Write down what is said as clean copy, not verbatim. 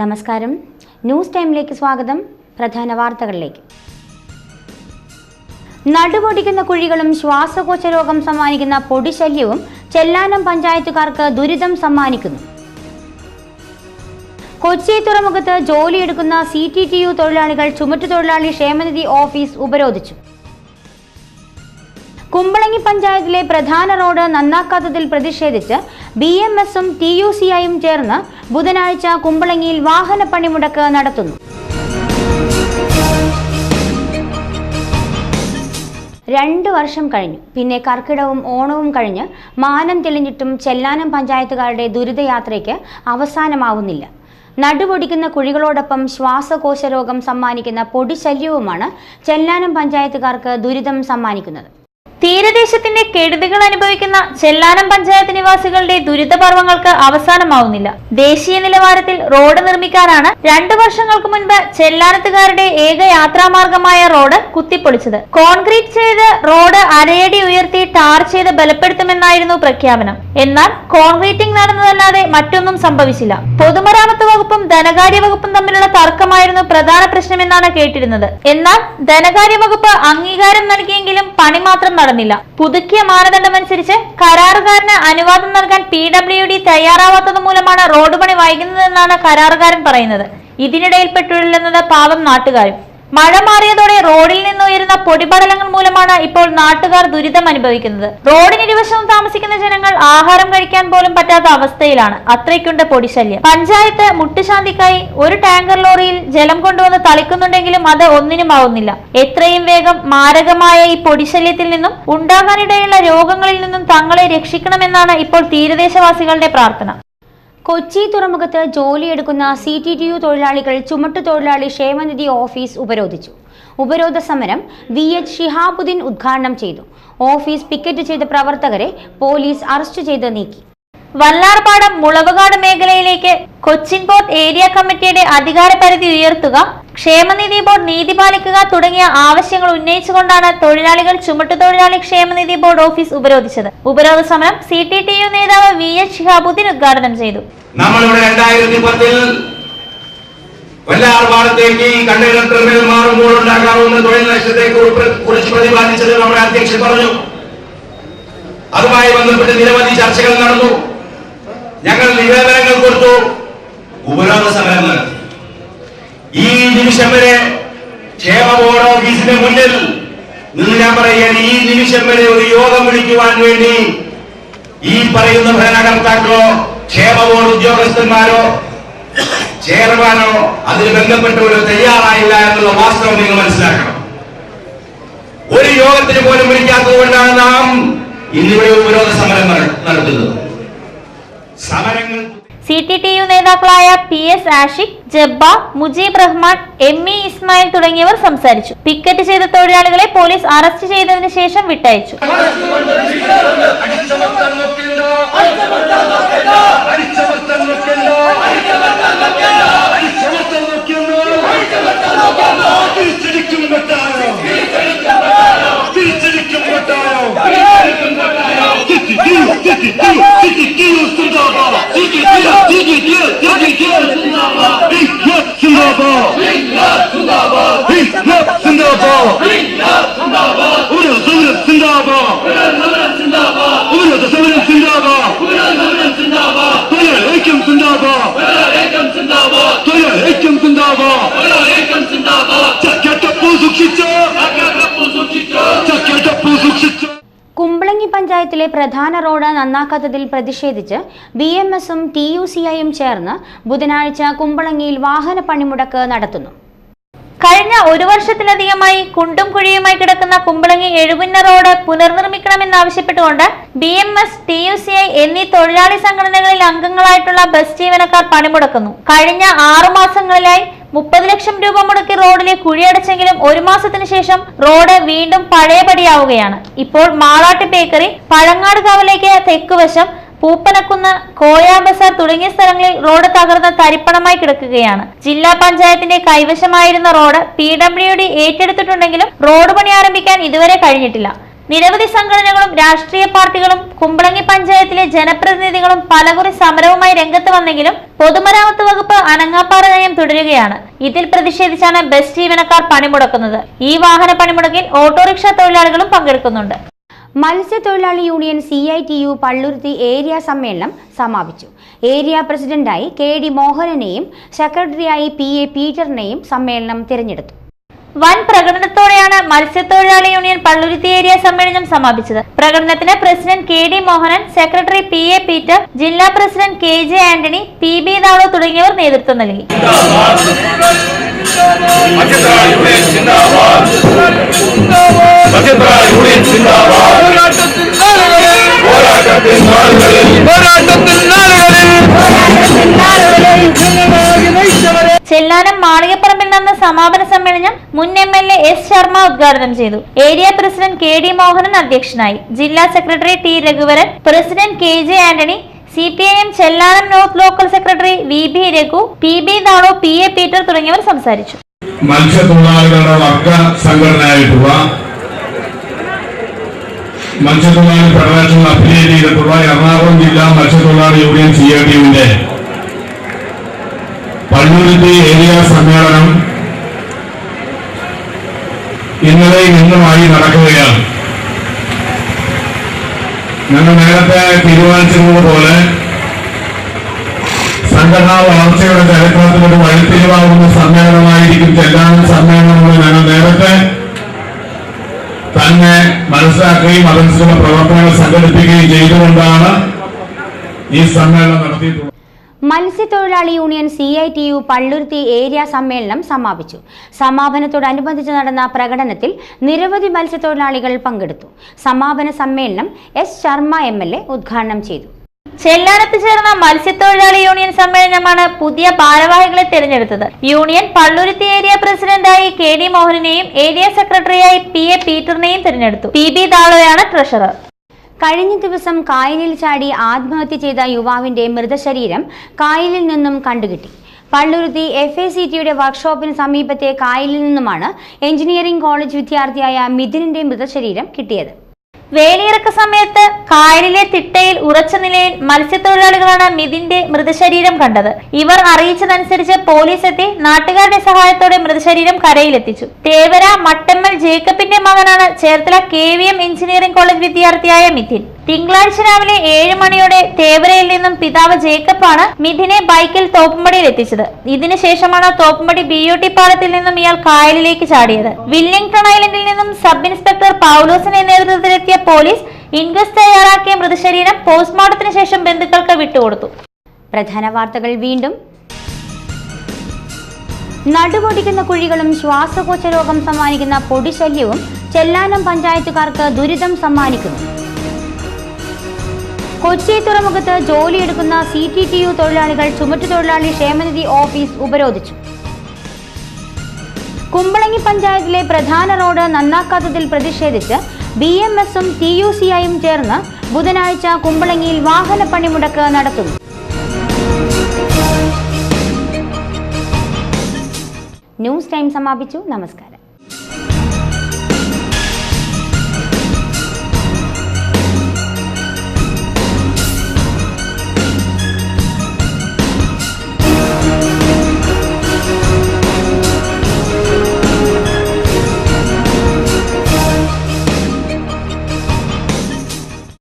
നമസ്കാരം. ന്യൂസ് ടൈമിലേക്ക് സ്വാഗതം. പ്രധാന വാർത്തകളിലേക്ക്. നടുപൊടിക്കുന്ന കുഴികളും ശ്വാസകോശ രോഗം സമ്മാനിക്കുന്ന പൊടിശല്യവും ചെല്ലാനം പഞ്ചായത്തുകാർക്ക് ദുരിതം സമ്മാനിക്കുന്നു. കൊച്ചി തുറമുഖത്ത് ജോലിയെടുക്കുന്ന CTTU തൊഴിലാളികൾ ചുമട്ടുതൊഴിലാളി ക്ഷേമനിധി ഓഫീസ് ഉപരോധിച്ചു. കുമ്പളങ്ങി പഞ്ചായത്തിലെ പ്രധാന റോഡ് നന്നാക്കാത്തതിൽ പ്രതിഷേധിച്ച് BMS-ഉം TUCI-യും ചേർന്ന് ബുധനാഴ്ച കുമ്പളങ്ങിയിൽ വാഹന പണിമുടക്ക് നടത്തുന്നു. 2 വർഷം കഴിഞ്ഞു. പിന്നെ കർക്കിടവും ഓണവും കഴിഞ്ഞ് മാനം തെളിഞ്ഞിട്ടും ചെല്ലാനം പഞ്ചായത്തുകാരുടെ ദുരിതയാത്രയ്ക്ക് അവസാനമാവുന്നില്ല. നടുപൊടിക്കുന്ന കുഴികളോടൊപ്പം ശ്വാസകോശ രോഗം സമ്മാനിക്കുന്ന പൊടിശല്യവുമാണ് ചെല്ലാനം പഞ്ചായത്തുകാർക്ക് ദുരിതം സമ്മാനിക്കുന്നത്. തീരദേശത്തിന്റെ കെടുതികൾ അനുഭവിക്കുന്ന ചെല്ലാനം പഞ്ചായത്ത് നിവാസികളുടെ ദുരിതപർവങ്ങൾക്ക് അവസാനമാവുന്നില്ല. ദേശീയ നിലവാരത്തിൽ റോഡ് നിർമ്മിക്കാനാണ് 2 വർഷങ്ങൾക്ക് മുൻപ് ചെല്ലാനത്തുകാരുടെ ഏക യാത്രാമാർഗമായ റോഡ് കുത്തിപ്പൊളിച്ചത്. കോൺക്രീറ്റ് ചെയ്ത് റോഡ് അരയടി ഉയർത്തി ടാർ ചെയ്ത് ബലപ്പെടുത്തുമെന്നായിരുന്നു പ്രഖ്യാപനം. എന്നാൽ കോൺക്രീറ്റിംഗ് നടന്നതല്ലാതെ മറ്റൊന്നും സംഭവിച്ചില്ല. പൊതുമരാമത്ത് വകുപ്പും ധനകാര്യ വകുപ്പും തമ്മിലുള്ള തർക്കമായിരുന്നു പ്രധാന പ്രശ്നമെന്നാണ് കേട്ടിരുന്നത്. എന്നാൽ ധനകാര്യ വകുപ്പ് അംഗീകാരം നൽകിയെങ്കിലും പണി മാത്രം നടന്നില്ല. പുതുക്കിയ മാനദണ്ഡമനുസരിച്ച് കരാറുകാരന് അനുവാദം നൽകാൻ PWD തയ്യാറാവാത്തത് മൂലമാണ് റോഡ് പണി വൈകുന്നതെന്നാണ് കരാറുകാരൻ പറയുന്നത്. ഇതിനിടയിൽപ്പെട്ടുള്ളത് പാവം നാട്ടുകാരും. മഴ മാറിയതോടെ റോഡിൽ നിന്ന് ഉയരുന്ന പൊടിപടലങ്ങൾ മൂലമാണ് ഇപ്പോൾ നാട്ടുകാർ ദുരിതം അനുഭവിക്കുന്നത്. റോഡിനിരുവശവും താമസിക്കുന്ന ജനങ്ങൾ ആഹാരം കഴിക്കാൻ പോലും പറ്റാത്ത അവസ്ഥയിലാണ്. അത്രയ്ക്കുണ്ട് പൊടിശല്യം. പഞ്ചായത്ത് മുട്ടുശാന്തിക്കായി ഒരു ടാങ്കർ ലോറിയിൽ ജലം കൊണ്ടുവന്ന് തളിക്കുന്നുണ്ടെങ്കിലും അത് ഒന്നിനും ആവുന്നില്ല. എത്രയും വേഗം മാരകമായ ഈ പൊടിശല്യത്തിൽ നിന്നും ഉണ്ടാകാനിടയുള്ള രോഗങ്ങളിൽ നിന്നും തങ്ങളെ രക്ഷിക്കണമെന്നാണ് ഇപ്പോൾ തീരദേശവാസികളുടെ പ്രാർത്ഥന. കൊച്ചി തുറമുഖത്ത് ജോലിയെടുക്കുന്ന CTTU തൊഴിലാളികൾ ചുമട്ടുതൊഴിലാളി ക്ഷേമനിധി ഓഫീസ് ഉപരോധിച്ചു. ഉപരോധ സമരം VH ഷിഹാബുദ്ദീൻ ഉദ്ഘാടനം ചെയ്തു. ഓഫീസ് പിക്കറ്റ് ചെയ്ത പ്രവർത്തകരെ പോലീസ് അറസ്റ്റ് ചെയ്ത് നീക്കി. വല്ലാർപാടം മുളവുകാട് മേഖലയിലേക്ക് കൊച്ചിൻ പോർട്ട് ഏരിയ കമ്മിറ്റിയുടെ അധികാര പരിധി ഉയർത്തുക, ക്ഷേമനിധി ബോർഡ് നീതി പാലിക്കുക തുടങ്ങിയ ആവശ്യങ്ങൾ ഉന്നയിച്ചുകൊണ്ടാണ് തൊഴിലാളികൾ ചുമട്ടുതൊഴിലാളി ക്ഷേമനിധി ബോർഡ് ഓഫീസ് ഉപരോധിച്ചത്. ഉപരോധ സമരം CTTU നേതാവ് VH ഷിഹാബുദ്ദീൻ ഉദ്ഘാടനം ചെയ്തു. നമ്മളിവിടെ 2010-ൽ വല്ലാർപാടത്തേക്ക് കണ്ടെയ്നർ ടെർമിനൽ മാറുമ്പോൾ ഉണ്ടാകാവുന്ന തൊഴിൽ നഷ്ടത്തെ കുറിച്ച് പ്രതിപാദിച്ചത് നമ്മുടെ അധ്യക്ഷൻ പറഞ്ഞു. അതുമായി ബന്ധപ്പെട്ട് നിരവധി ചർച്ചകൾ നടന്നു. ഞങ്ങൾ നിവേദനങ്ങൾ കൊടുത്തു, ഉപരോധ സമരം നടത്തി. ഈ നിമിഷം വരെ ക്ഷേമ ബോർഡ് ഓഫീസിന്റെ മുന്നിൽ നിന്ന് ഞാൻ പറയുകയാണ്, ഈ നിമിഷം വരെ ഒരു യോഗം വിളിക്കുവാൻ വേണ്ടി ഈ പറയുന്ന ഭരണകർത്താക്കളോ ക്ഷേമ ബോർഡ് ഉദ്യോഗസ്ഥന്മാരോ ചെയർമാനോ അതിന് ബന്ധപ്പെട്ടവരോ തയ്യാറായില്ല എന്നുള്ള വാസ്തവം നിങ്ങൾ മനസ്സിലാക്കണം. ഒരു യോഗത്തിന് പോലും വിളിക്കാത്തത് കൊണ്ടാണ് നാം ഇന്നിവിടെ ഉപരോധ സമരം നടത്തുന്നത്. സമരങ്ങൾ CTTU നേതാക്കളായ PS ആഷിഖ്, ജബ്ബ, മുജീബ് റഹ്മാൻ, ME ഇസ്മായിൽ തുടങ്ങിയവർ സംസാരിച്ചു. പിക്കറ്റ് ചെയ്ത തൊഴിലാളികളെ പോലീസ് അറസ്റ്റ് ചെയ്തതിനു ശേഷം വിട്ടയച്ചു. കുമ്പളങ്ങി പഞ്ചായത്തിലെ പ്രധാന റോഡ് നന്നാക്കാത്തതിൽ പ്രതിഷേധിച്ച് BMS-ഉം TUCI-യും ചേർന്ന് ബുധനാഴ്ച കുമ്പളങ്ങിയിൽ വാഹന പണിമുടക്ക് നടത്തുന്നു. കഴിഞ്ഞ 1 വർഷത്തിലധികമായി കുണ്ടും കുഴിയുമായി കിടക്കുന്ന കുമ്പളങ്ങി എഴുപുന്ന റോഡ് പുനർനിർമ്മിക്കണമെന്നാവശ്യപ്പെട്ടുകൊണ്ട് BMS, TUCI എന്നീ തൊഴിലാളി സംഘടനകളിൽ അംഗങ്ങളായിട്ടുള്ള ബസ് ജീവനക്കാർ പണിമുടക്കുന്നു. കഴിഞ്ഞ 6 മാസങ്ങളിലായി 30 ലക്ഷം രൂപ മുടക്കി റോഡിലെ കുഴിയടച്ചെങ്കിലും 1 മാസത്തിന് ശേഷം റോഡ് വീണ്ടും പഴയപടിയാവുകയാണ്. ഇപ്പോൾ മാളാട്ട് ബേക്കറി, പഴങ്ങാട് കവലേക്ക് തെക്കുവശം, പൂപ്പനക്കുന്ന്, കോയ ബസാർ തുടങ്ങിയ സ്ഥലങ്ങളിൽ റോഡ് തകർന്ന് തരിപ്പണമായി കിടക്കുകയാണ്. ജില്ലാ പഞ്ചായത്തിന്റെ കൈവശമായിരുന്ന റോഡ് PWD ഏറ്റെടുത്തിട്ടുണ്ടെങ്കിലും റോഡ് പണി ആരംഭിക്കാൻ ഇതുവരെ കഴിഞ്ഞിട്ടില്ല. നിരവധി സംഘടനകളും രാഷ്ട്രീയ പാർട്ടികളും കുമ്പളങ്ങി പഞ്ചായത്തിലെ ജനപ്രതിനിധികളും പലകുറി സമരവുമായി രംഗത്ത് വന്നെങ്കിലും പൊതുമരാമത്ത് വകുപ്പ് അനങ്ങാപ്പാറ നയം തുടരുകയാണ്. ഇതിൽ പ്രതിഷേധിച്ചാണ് ബസ് ജീവനക്കാർ പണിമുടക്കുന്നത്. ഈ വാഹന പണിമുടക്കിൽ ഓട്ടോറിക്ഷ തൊഴിലാളികളും പങ്കെടുക്കുന്നുണ്ട്. മത്സ്യത്തൊഴിലാളി യൂണിയൻ CITU പള്ളുരുത്തി ഏരിയ സമ്മേളനം സമാപിച്ചു. ഏരിയ പ്രസിഡന്റായി KD മോഹനനെയും സെക്രട്ടറിയായി PA പീറ്ററിനെയും സമ്മേളനം തിരഞ്ഞെടുത്തു. വൻ പ്രകടനത്തോടെയാണ് മത്സ്യത്തൊഴിലാളി യൂണിയൻ പള്ളുരുത്തി ഏരിയ സമ്മേളനം സമാപിച്ചത്. പ്രകടനത്തിന് president KD Mohanan, secretary PA Peter, ജില്ലാ പ്രസിഡന്റ് KJ ആന്റണി, PB ദാളോ തുടങ്ങിയവർ നേതൃത്വം നൽകി. ചെല്ലാനം മാളികപ്പറമ്പിൽ നടന്ന സമാപന സമ്മേളനം മുൻ MLA S ശർമ്മ ഉദ്ഘാടനം ചെയ്തു. ഏരിയ പ്രസിഡന്റ് KD മോഹനൻ അധ്യക്ഷനായി. ജില്ലാ secretary T Raghuvaran, president KJ Antony, CPIM Chellanam north local secretary VB Raghu, PB ദാളോ, PA Peter തുടങ്ങിയവർ സംസാരിച്ചു. മത്സ്യത്തൊഴിലാളികളുടെ വർഗ സംഘടനയായിട്ടുള്ള മത്സ്യത്തൊഴിലാളി ഫെഡറേഷൻ അഫിലിയേറ്റ് ചെയ്തിട്ടുള്ള എറണാകുളം ജില്ലാ മത്സ്യത്തൊഴിലാളി യൂണിയൻ CITUവിന്റെ പള്ളുരുത്തി ഏരിയ സമ്മേളനം ഇന്നലെയും ഇന്നുമായി നടക്കുകയാണ്. ഞങ്ങൾ നേരത്തെ തീരുമാനിച്ചിരുന്നതുപോലെ സംഘടനാ വളർച്ചയുടെ ചരിത്രത്തിൽ ഒരു വഴിത്തിരിവാകുന്ന സമ്മേളനമായിരിക്കും ചെല്ലാനം സമ്മേളനങ്ങൾ ഞങ്ങൾ നേരത്തെ തന്നെ മനസ്സിലാക്കുകയും അതനുസരിച്ചുള്ള പ്രവർത്തനങ്ങൾ സംഘടിപ്പിക്കുകയും ചെയ്തുകൊണ്ടാണ് ഈ സമ്മേളനം നടത്തിയിട്ടുള്ളത്. മത്സ്യത്തൊഴിലാളി യൂണിയൻ CITU പള്ളുരുത്തി ഏരിയ സമ്മേളനം സമാപിച്ചു. സമാപനത്തോടനുബന്ധിച്ച് നടന്ന പ്രകടനത്തിൽ നിരവധി മത്സ്യത്തൊഴിലാളികൾ പങ്കെടുത്തു. സമാപന സമ്മേളനം S ശർമ്മ MLA ഉദ്ഘാടനം ചെയ്തു. ചെല്ലാനത്ത് ചേർന്ന മത്സ്യത്തൊഴിലാളി യൂണിയൻ സമ്മേളനമാണ് പുതിയ ഭാരവാഹികളെ തിരഞ്ഞെടുത്തത്. യൂണിയൻ പള്ളുരുത്തി ഏരിയ പ്രസിഡന്റായി KD മോഹനനെയും ഏരിയ സെക്രട്ടറിയായി PA പീറ്ററിനെയും തിരഞ്ഞെടുത്തു. PB ദാളോയാണ് ട്രഷറർ. കഴിഞ്ഞ ദിവസം കായലിൽ ചാടി ആത്മഹത്യ ചെയ്ത യുവാവിന്റെ മൃതശരീരം കായലിൽ നിന്നും കണ്ടുകിട്ടി. പള്ളുരുത്തി FACTയുടെ വർക്ക്ഷോപ്പിന് സമീപത്തെ കായലിൽ നിന്നുമാണ് എഞ്ചിനീയറിംഗ് കോളേജ് വിദ്യാർത്ഥിയായ മിഥുനിന്റെ മൃതശരീരം കിട്ടിയത്. വേലിയിറക്ക സമയത്ത് കായലിലെ തിട്ടയിൽ ഉറച്ച നിലയിൽ മത്സ്യത്തൊഴിലാളികളാണ് മിഥുന്റെ മൃതശരീരം കണ്ടത്. ഇവർ അറിയിച്ചതനുസരിച്ച് പോലീസ് എത്തി നാട്ടുകാരുടെ സഹായത്തോടെ മൃതശരീരം കരയിലെത്തിച്ചു. തേവര മട്ടമ്മൽ ജേക്കബിന്റെ മകനാണ് ചേർത്തല KVM എഞ്ചിനീയറിംഗ് കോളേജ് വിദ്യാർത്ഥിയായ മിഥുൻ. തിങ്കളാഴ്ച രാവിലെ 7 മണിയോടെ തേവരയിൽ നിന്നും പിതാവ് ജേക്കബാണ് മിഥുനെ ബൈക്കിൽ തോപ്പുംപടിയിൽ എത്തിച്ചത്. ഇതിനുശേഷമാണ് തോപ്പുംപടി BOT പാലത്തിൽ നിന്നും ഇയാൾ കായലിലേക്ക് ചാടിയത്. വില്ലിംഗ്ടൺ ഐലൻഡിൽ നിന്നും സബ് ഇൻസ്പെക്ടർ പൗലോസിന്റെ നേതൃത്വത്തിലെത്തിയ പോലീസ് ഇൻക്വസ്റ്റ് തയ്യാറാക്കിയ മൃതശരീരം പോസ്റ്റ്മോർട്ടത്തിന് ശേഷം ബന്ധുക്കൾക്ക് വിട്ടുകൊടുത്തു. പ്രധാന വാർത്തകൾ വീണ്ടും. നടുവൊടിക്കുന്ന കുഴികളും ശ്വാസകോശ രോഗം സമ്മാനിക്കുന്ന പൊടിശല്യവും ചെല്ലാനം പഞ്ചായത്തുകാർക്ക് ദുരിതം സമ്മാനിക്കുന്നു. കൊച്ചി തുറമുഖത്ത് ജോലിയെടുക്കുന്ന CTTU തൊഴിലാളികൾ ചുമട്ടുതൊഴിലാളി ക്ഷേമനിധി ഓഫീസ് ഉപരോധിച്ചു. കുമ്പളങ്ങി പഞ്ചായത്തിലെ പ്രധാന റോഡ് നന്നാക്കാത്തതിൽ പ്രതിഷേധിച്ച് BMSഉം TUCIയും ചേർന്ന് ബുധനാഴ്ച കുമ്പളങ്ങിയിൽ വാഹന പണിമുടക്ക് നടത്തുന്നു. ന്യൂസ് ടൈം സമാപിച്ചു. നമസ്കാരം.